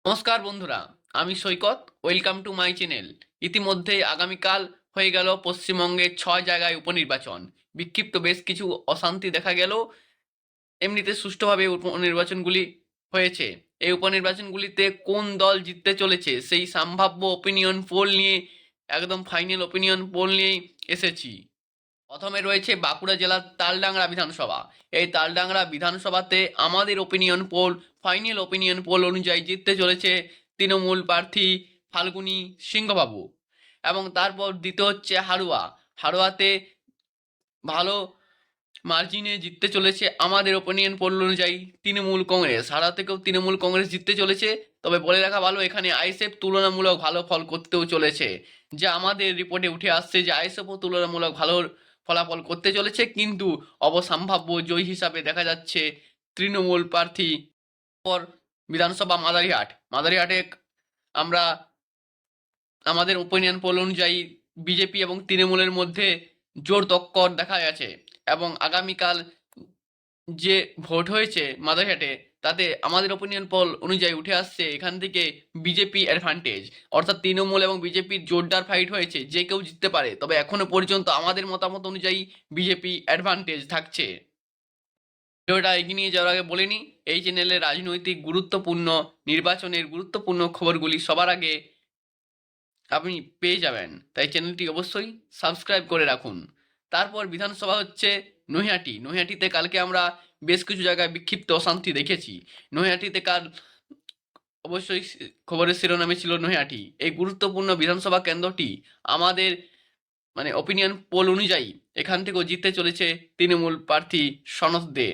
নমস্কার বন্ধুরা, আমি Saikat. Welcome to my channel. ইতিমধ্যেই আগামীকাল হয়ে গেল পশ্চিমবঙ্গের 6 জায়গায় উপনির্বাচন। বিক্ষিপ্ত বেশ কিছু অশান্তি দেখা গেল। এমনিতে সুষ্ঠুভাবে উপনির্বাচনগুলি হয়েছে। এই উপনির্বাচনগুলিতে কোন দল জিততে চলেছে সেই সম্ভাব্য ওপিনিয়ন পোল নিয়ে, একদম ফাইনাল ওপিনিয়ন পোল নিয়েই এসেছি। প্রথমে রয়েছে বাঁকুড়া জেলার তালডাংরা বিধানসভা। এই তালডাংরা বিধানসভাতে আমাদের opinion pole, final opinion pole অনুযায়ী জিততে চলেছে তৃণমূল প্রার্থী ফাল্গুনী সিংহবাবু। এবং তারপর দ্বিতীয় হচ্ছে হাড়ুয়া। হাড়ুয়াতে ভালো মার্জিনে জিততে চলেছে আমাদের ওপিনিয়ন পোল অনুযায়ী তৃণমূল কংগ্রেস। হাড়ুয়া থেকেও তৃণমূল কংগ্রেস জিততে চলেছে। তবে বলে রাখা ভালো, এখানে আইএসএফ তুলনামূলক ভালো ফল করতেও চলেছে। যা আমাদের রিপোর্টে উঠে আসছে যে আইএসএফও তুলনামূলক ভালো ফলাফল করতে চলেছে, কিন্তু অবসম্ভাব্য জয়ী হিসাবে দেখা যাচ্ছে তৃণমূল প্রার্থী। পর বিধানসভা মাদারিহাট। মাদারিহাটে আমরা আমাদের ওপিনিয়ন পোল অনুযায়ী বিজেপি এবং তৃণমূলের মধ্যে জোর টক্কর দেখা গেছে। এবং আগামীকাল যে ভোট হয়েছে মাদারহাটে, তাতে আমাদের ওপিনিয়ন পোল অনুযায়ী উঠে আসছে এখান থেকে বিজেপি অ্যাডভান্টেজ। অর্থাৎ তৃণমূল এবং বিজেপির জোরদার ফাইট হয়েছে, যে কেউ জিততে পারে। তবে এখনো পর্যন্ত আমাদের মতামত অনুযায়ী বিজেপি অ্যাডভান্টেজ থাকছে। ভিডিওটা এগিয়ে নিয়ে যাওয়ার আগে বলে নিই, এই চ্যানেলে রাজনৈতিক গুরুত্বপূর্ণ নির্বাচনের গুরুত্বপূর্ণ খবরগুলি সবার আগে আপনি পেয়ে যাবেন, তাই চ্যানেলটি অবশ্যই সাবস্ক্রাইব করে রাখুন। তারপর বিধানসভা হচ্ছে নৈহাটি। নৈহাটিতে কালকে আমরা বেশ কিছু জায়গায় বিক্ষিপ্ত অশান্তি দেখেছি। নৈহাটিতে কাল অবশ্যই খবরের শিরোনামে ছিল নৈহাটি। এই গুরুত্বপূর্ণ বিধানসভা কেন্দ্রটি আমাদের ওপিনিয়ন পোল অনুযায়ী এখান থেকেও জিততে চলেছে তৃণমূল প্রার্থী সনৎ দে।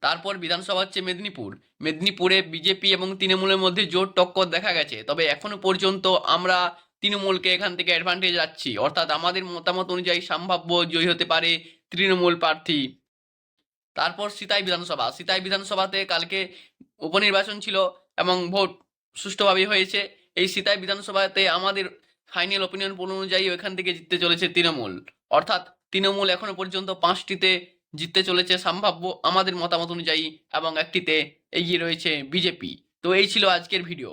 তারপর বিধানসভা হচ্ছে মেদিনীপুর। মেদিনীপুরে বিজেপি এবং তৃণমূলের মধ্যে জোর টক্কর দেখা গেছে। তবে এখনো পর্যন্ত আমরা তৃণমূলকে এখান থেকে অ্যাডভান্টেজ যাচ্ছি, অর্থাৎ আমাদের মতামত অনুযায়ী সম্ভাব্য জয়ী হতে পারে তৃণমূল প্রার্থী। তারপর সিতাই বিধানসভা। সিতাই বিধানসভাতে কালকে উপনির্বাচন ছিল এবং ভোট সুষ্ঠুভাবে হয়েছে। এই সিতাই বিধানসভাতে আমাদের ফাইনাল ওপিনিয়ন পোল অনুযায়ী ওইখান থেকে জিততে চলেছে তৃণমূল। অর্থাৎ তৃণমূল এখনো পর্যন্ত 5টিতে জিততে চলেছে সম্ভাব্য আমাদের মতামত অনুযায়ী, এবং একটিতে এগিয়ে রয়েছে বিজেপি। তো এই ছিল আজকের ভিডিও।